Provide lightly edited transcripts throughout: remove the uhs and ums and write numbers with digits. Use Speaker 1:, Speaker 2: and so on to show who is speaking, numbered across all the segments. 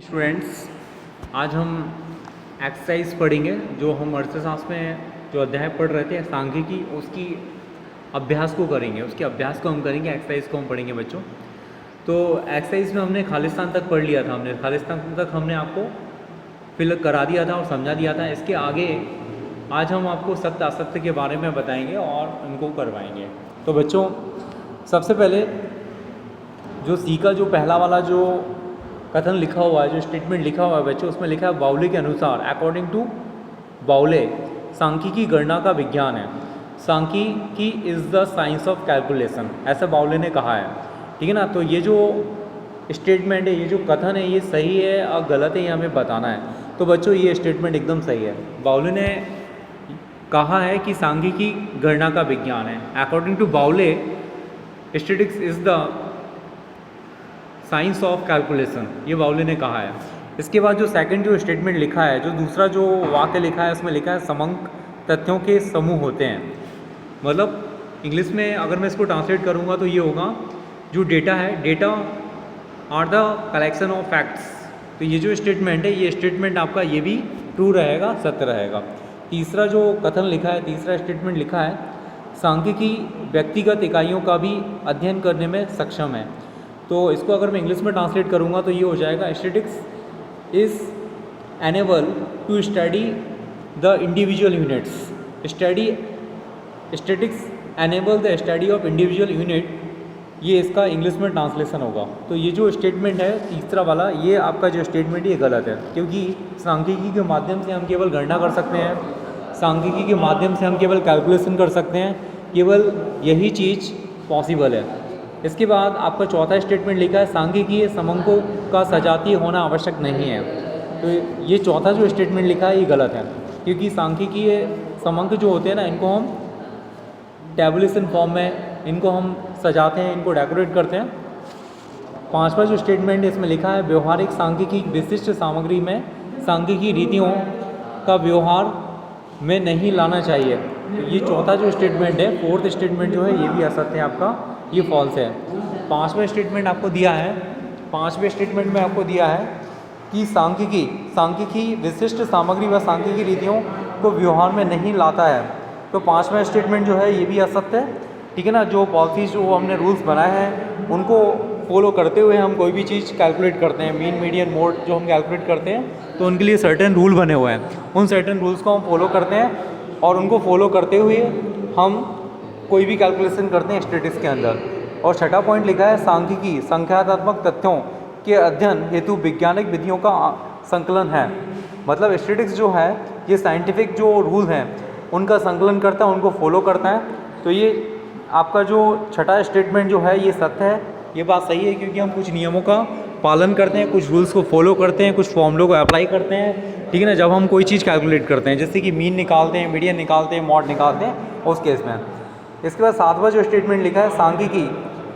Speaker 1: Students, आज हम exercise पढ़ेंगे जो हम अर्थशास्त्र में जो अध्याय पढ़ रहे थे सांख्यिकी, उसकी अभ्यास को करेंगे, उसके अभ्यास को हम करेंगे, एक्सरसाइज को हम पढ़ेंगे बच्चों। तो एक्सरसाइज में हमने खालिस्तान तक पढ़ लिया था, हमने खालिस्तान तक हमने आपको फिल करा दिया था और समझा दिया था। इसके आगे आज हम आपको सत्य असत्य के बारे में बताएंगे और उनको करवाएंगे। तो बच्चों, सबसे पहले जो सी का जो पहला वाला जो कथन लिखा हुआ है, जो स्टेटमेंट लिखा हुआ है बच्चों, उसमें लिखा है बाउले के अनुसार, अकॉर्डिंग टू बाउले, सांख्यिकी गणना का विज्ञान है। सांख्यिकी is the science of calculation, ऐसा बाउले ने कहा है। ठीक है ना। तो ये जो स्टेटमेंट है, ये जो कथन है, ये सही है और गलत है, ये हमें बताना है। तो बच्चों, ये स्टेटमेंट एकदम सही है। बाउले ने कहा है कि सांख्यिकी गणना का विज्ञान है। अकॉर्डिंग टू बाउले, statistics is the science of calculation, ये बाउले ने कहा है। इसके बाद जो सेकंड जो स्टेटमेंट लिखा है, जो दूसरा जो वाक्य लिखा है, उसमें लिखा है समंक तथ्यों के समूह होते हैं। मतलब इंग्लिश में अगर मैं इसको ट्रांसलेट करूँगा तो ये होगा, जो डेटा है, data are the collection of facts. तो ये जो स्टेटमेंट है, ये स्टेटमेंट आपका ये भी ट्रू रहेगा, सत्य रहेगा। तीसरा जो कथन लिखा है, तीसरा स्टेटमेंट लिखा है, सांख्यिकी व्यक्तिगत इकाइयों का भी अध्ययन करने में सक्षम है। तो इसको अगर मैं इंग्लिश में ट्रांसलेट करूँगा तो ये हो जाएगा, statistics is enable to study the individual units. Statistics enable the study of individual unit, ये इसका इंग्लिश में ट्रांसलेशन होगा। तो ये जो स्टेटमेंट है तीसरा वाला, ये आपका जो स्टेटमेंट है ये गलत है, क्योंकि सांख्यिकी के माध्यम से हम केवल गणना कर सकते हैं, सांख्यिकी के माध्यम से हम केवल कैलकुलेशन कर सकते हैं, केवल यही चीज़ पॉसिबल है। इसके बाद आपका चौथा स्टेटमेंट लिखा है, सांख्यिकीय समंकों का सजातीय होना आवश्यक नहीं है। तो ये चौथा जो स्टेटमेंट लिखा है ये गलत है, क्योंकि सांख्यिकीय समंक जो होते हैं ना, इनको हम टैबुलेशन फॉर्म में इनको हम सजाते हैं, इनको डेकोरेट करते हैं। पांचवा जो स्टेटमेंट है, इसमें लिखा है, व्यवहारिक सांख्यिकी विशिष्ट सामग्री में सांख्यिकी रीतियों का व्यवहार में नहीं लाना चाहिए। तो ये चौथा जो स्टेटमेंट है, फोर्थ स्टेटमेंट जो है, ये भी असत्य है आपका, ये फॉल्स है। पांचवा स्टेटमेंट आपको दिया है, पांचवें स्टेटमेंट में आपको दिया है कि सांख्यिकी विशिष्ट सामग्री व सांख्यिकी रीतियों को व्यवहार में नहीं लाता है। तो पांचवा स्टेटमेंट जो है ये भी असत्य है। ठीक है ना। जो पॉलिसीज जो हमने रूल्स बनाए हैं उनको फॉलो करते हुए हम कोई भी चीज़ कैलकुलेट करते हैं, मीन मीडियन मोड जो हम कैलकुलेट करते हैं, तो उनके लिए सर्टेन रूल बने हुए हैं। उन सर्टेन रूल्स को हम फॉलो करते हैं और उनको फॉलो करते हुए हम कोई भी कैलकुलेशन करते हैं स्टैटिस्टिक्स के अंदर। और छठा पॉइंट लिखा है, सांख्यिकी संख्यात्मक तथ्यों के अध्ययन हेतु वैज्ञानिक विधियों का संकलन है। मतलब स्टैटिस्टिक्स जो है ये साइंटिफिक जो रूल हैं उनका संकलन करता है, उनको फॉलो करता है। तो ये आपका जो छठा स्टेटमेंट जो है ये सत्य है, ये बात सही है, क्योंकि हम कुछ नियमों का पालन करते हैं, कुछ रूल्स को फॉलो करते हैं, कुछ फॉर्मूलों को अप्लाई करते हैं। ठीक है ना। जब हम कोई चीज़ कैलकुलेट करते हैं, जैसे कि मीन निकालते हैं, मीडियन निकालते हैं, मॉड निकालते हैं, उस केस में। इसके बाद सातवां जो स्टेटमेंट लिखा है, सांख्यिकी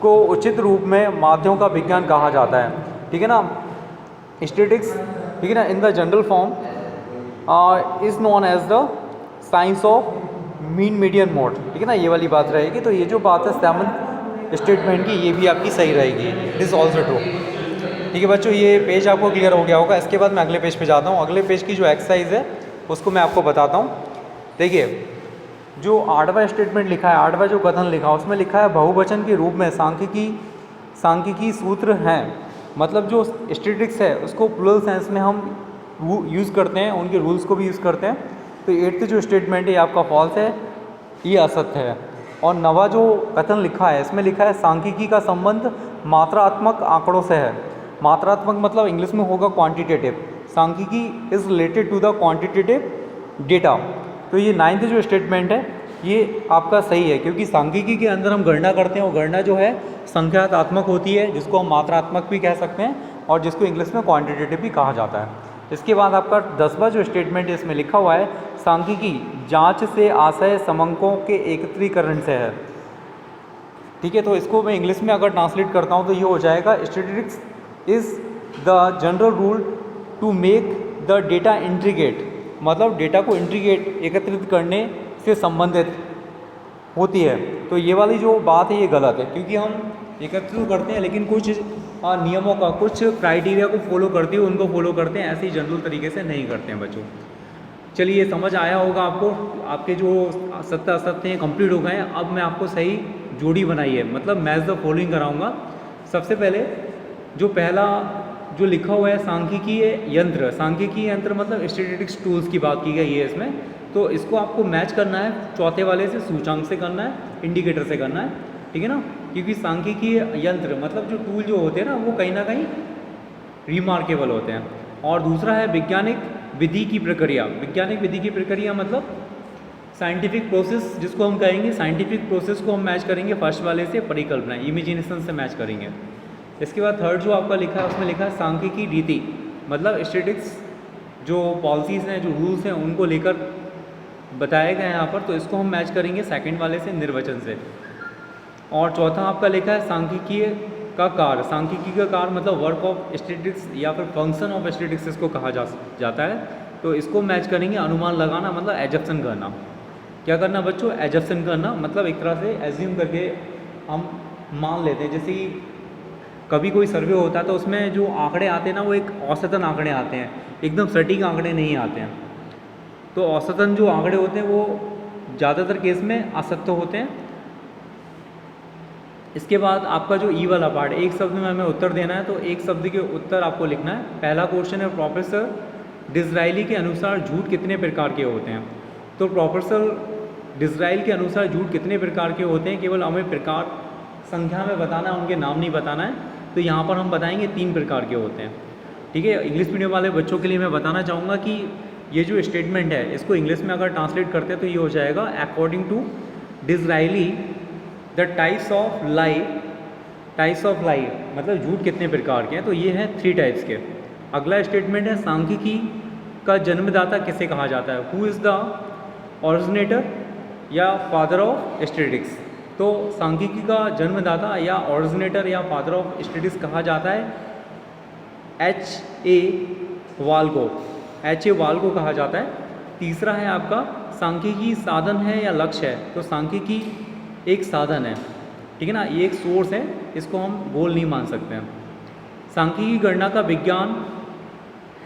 Speaker 1: को उचित रूप में माध्यमों का विज्ञान कहा जाता है। ठीक है ना। स्टैटिस्टिक्स, ठीक है ना, in the general form is known as the science of mean median mode. ठीक है ना, ये वाली बात रहेगी। तो ये जो बात है सेवंथ स्टेटमेंट की, ये भी आपकी सही रहेगी, इट इज़ ऑल्सो ट्रू। ठीक है बच्चों, ये पेज आपको क्लियर हो गया होगा। इसके बाद मैं अगले पेज पे जाता हूँ। अगले पेज की जो एक्सरसाइज है उसको मैं आपको बताता हूँ। देखिए, जो आठवां स्टेटमेंट लिखा है, आठवां जो कथन लिखा है, उसमें लिखा है, बहुवचन के रूप में सांख्यिकी सूत्र हैं। मतलब जो स्टैटिस्टिक्स है उसको प्लूरल सेंस में हम यूज़ करते हैं, उनके रूल्स को भी यूज़ करते हैं। तो एट्थ जो स्टेटमेंट है ये आपका फॉल्स है, ये असत्य है। और नवा जो कथन लिखा है, इसमें लिखा है, सांख्यिकी का संबंध मात्रात्मक आंकड़ों से है। मात्रात्मक मतलब इंग्लिश में होगा क्वांटिटेटिव। सांख्यिकी is related to the quantitative data. तो ये नाइन्थ जो स्टेटमेंट है ये आपका सही है, क्योंकि सांख्यिकी के अंदर हम गणना करते हैं और गणना जो है संख्यात्मक होती है, जिसको हम मात्रात्मक भी कह सकते हैं और जिसको इंग्लिश में क्वांटिटेटिव भी कहा जाता है। इसके बाद आपका 10वां जो स्टेटमेंट है, इसमें लिखा हुआ है, सांख्यिकी जांच से आशय समंकों के एकत्रीकरण से है। ठीक है। तो इसको मैं इंग्लिश में अगर ट्रांसलेट करता हूँ तो ये हो जाएगा, statistics is the general rule to make the data integrate. मतलब डेटा को इंट्रीगेट, एकत्रित करने से संबंधित होती है। तो ये वाली जो बात है ये गलत है, क्योंकि हम एकत्रित करते हैं लेकिन कुछ नियमों का, कुछ क्राइटेरिया को फॉलो करते हुए उनको फॉलो करते हैं, ऐसे ही जनरल तरीके से नहीं करते हैं बच्चों। चलिए, समझ आया होगा आपको, आपके जो सत्य असत्य हैं कंप्लीट हो गए हैं। अब मैं आपको सही जोड़ी बनाई है, मतलब मैच द फॉलोइंग कराऊंगा। सबसे पहले जो पहला जो लिखा हुआ है सांख्यिकीय यंत्र, सांख्यिकीय यंत्र मतलब स्टैटिस्टिक्स टूल्स की बात की गई है इसमें। तो इसको आपको मैच करना है चौथे वाले से, सूचकांक से करना है, इंडिकेटर से करना है, ठीक है ना। क्योंकि सांख्यिकीय यंत्र मतलब जो टूल जो होते हैं ना, वो कहीं ना कहीं रिमार्केबल होते हैं। और दूसरा है वैज्ञानिक विधि की प्रक्रिया। वैज्ञानिक विधि की प्रक्रिया मतलब साइंटिफिक प्रोसेस, जिसको हम कहेंगे साइंटिफिक प्रोसेस को हम मैच करेंगे फर्स्ट वाले से, परिकल्पना इमेजिनेशन से मैच करेंगे। इसके बाद थर्ड जो आपका लिखा है उसमें लिखा है सांख्यिकी रीति, मतलब स्टैटिस्टिक्स जो पॉलिसीज़ हैं, जो रूल्स हैं, उनको लेकर बताए गए हैं यहाँ पर। तो इसको हम मैच करेंगे सेकंड वाले से, निर्वचन से। और चौथा आपका लिखा है सांख्यिकीय का कार्य। सांख्यिकी का कार्य मतलब वर्क ऑफ स्टैटिस्टिक्स या फिर फंक्शन ऑफ स्टैटिस्टिक्स इसको कहा जाता है। तो इसको मैच करेंगे अनुमान लगाना, मतलब एजप्शन करना। क्या करना बच्चों? एजप्शन करना, मतलब एक तरह से एज्यूम करके हम मान लेते हैं। जैसे कि कभी कोई सर्वे होता है तो उसमें जो आंकड़े आते हैं ना, वो एक औसतन आंकड़े आते हैं, एकदम सटीक आंकड़े नहीं आते हैं। तो औसतन जो आंकड़े होते हैं वो ज़्यादातर केस में असत्य होते हैं। इसके बाद आपका जो ई वाला पार्ट, एक शब्द में हमें उत्तर देना है, तो एक शब्द के उत्तर आपको लिखना है। पहला क्वेश्चन है प्रोफेसर डिसराइली के अनुसार झूठ कितने प्रकार के होते हैं। तो प्रोफेसर डिसराइल के अनुसार झूठ कितने प्रकार के होते हैं, केवल हमें प्रकार संख्या में बताना है, उनके नाम नहीं बताना है। तो यहाँ पर हम बताएंगे 3 प्रकार के होते हैं, ठीक है। इंग्लिश मीडियम वाले बच्चों के लिए मैं बताना चाहूँगा कि ये जो स्टेटमेंट है इसको इंग्लिश में अगर ट्रांसलेट करते हैं तो ये हो जाएगा according to Disraeli the types of lie. Types of lie मतलब झूठ कितने प्रकार के हैं, तो ये हैं 3 टाइप्स के। अगला स्टेटमेंट है सांख्यिकी का जन्मदाता किसे कहा जाता है, हु इज़ द ओरिजिनेटर या फादर ऑफ स्टैटिस्टिक्स। तो सांख्यिकी का जन्मदाता या ओरिजिनेटर या फादर ऑफ स्टैटिस्टिक्स कहा जाता है H.A. वाल को, H.A. वाल को कहा जाता है। तीसरा है आपका सांख्यिकी साधन है या लक्ष्य है। तो सांख्यिकी एक साधन है, ठीक है ना, ये एक सोर्स है, इसको हम गोल नहीं मान सकते हैं। सांख्यिकी गणना का विज्ञान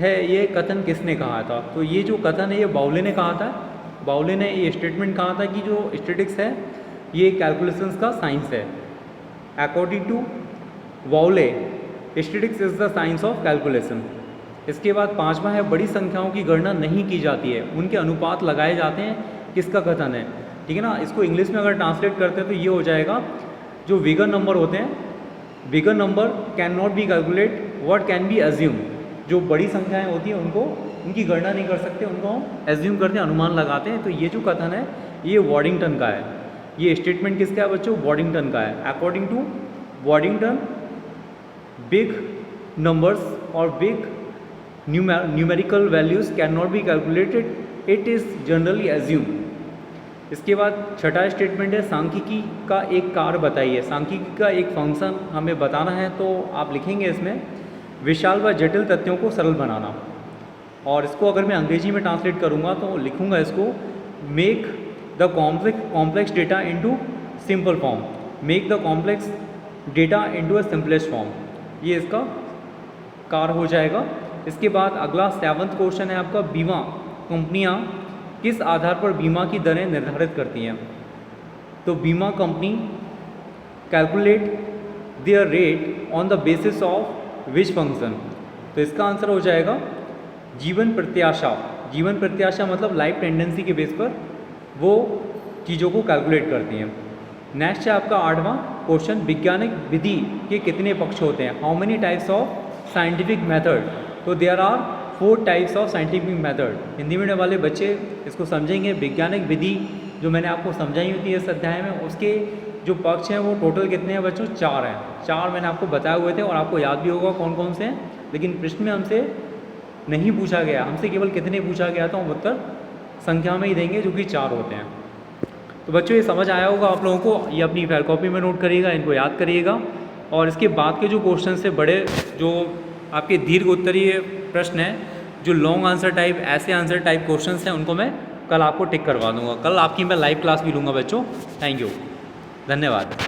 Speaker 1: है, ये कथन किसने कहा था। तो ये जो कथन है ये बाउले ने कहा था। बाउले ने ये स्टेटमेंट कहा था कि जो स्टैटिस्टिक्स है ये कैलकुलेशंस का साइंस है। अकॉर्डिंग टू बाउले statistics is the science of calculation. इसके बाद 5वां है बड़ी संख्याओं की गणना नहीं की जाती है, उनके अनुपात लगाए जाते हैं, किसका कथन है, ठीक है ना। इसको इंग्लिश में अगर ट्रांसलेट करते हैं तो ये हो जाएगा जो विगर नंबर होते हैं, vigour number can not be calculate what can be assume. जो बड़ी संख्याएं होती हैं उनको उनकी गणना नहीं कर सकते, उनको हम एज्यूम करते हैं, अनुमान लगाते हैं। तो ये जो कथन है ये वॉडिंगटन का है। ये स्टेटमेंट किसका है बच्चों? वॉडिंगटन का है। According to Waddington big numbers और big numerical values can not be calculated, it is generally assume. इसके बाद 6ठा स्टेटमेंट है सांख्यिकी का एक कार्य बताइए। सांख्यिकी का एक फंक्शन हमें बताना है, तो आप लिखेंगे इसमें विशाल व जटिल तथ्यों को सरल बनाना। और इसको अगर मैं अंग्रेजी में ट्रांसलेट करूँगा तो लिखूँगा इसको make the complex data into simple form, make the complex data into a simplest form. ये इसका कार्य हो जाएगा। इसके बाद अगला 7वां क्वेश्चन है आपका बीमा कंपनियां किस आधार पर बीमा की दरें निर्धारित करती हैं। तो बीमा company calculate their rate on the basis of which function. तो इसका आंसर हो जाएगा जीवन प्रत्याशा। जीवन प्रत्याशा मतलब लाइफ टेंडेंसी के बेस पर वो चीज़ों को कैलकुलेट करती हैं। नेक्स्ट है आपका 8वां क्वेश्चन वैज्ञानिक विधि के कितने पक्ष होते हैं, how many types of scientific method. तो there are 4 types of scientific method. Hindi medium वाले बच्चे इसको समझेंगे। वैज्ञानिक विधि जो मैंने आपको समझाई होती है इस अध्याय में, उसके जो पक्ष हैं वो टोटल कितने हैं बच्चों? 4 हैं। 4 मैंने आपको बताए हुए थे और आपको याद भी होगा कौन कौन से हैं, लेकिन प्रश्न में हमसे नहीं पूछा गया, हमसे केवल कितने पूछा गया था, उत्तर संख्या में ही देंगे जो कि 4 होते हैं। तो बच्चों ये समझ आया होगा आप लोगों को, ये अपनी फेयर कॉपी में नोट करिएगा, इनको याद करिएगा। और इसके बाद के जो क्वेश्चन से बड़े जो आपके दीर्घ उत्तरीय प्रश्न हैं, जो लॉन्ग आंसर टाइप, ऐसे आंसर टाइप क्वेश्चंस हैं, उनको मैं कल आपको टिक करवा दूंगा। कल आपकी मैं लाइव क्लास भी लूँगा बच्चों। थैंक यू, धन्यवाद।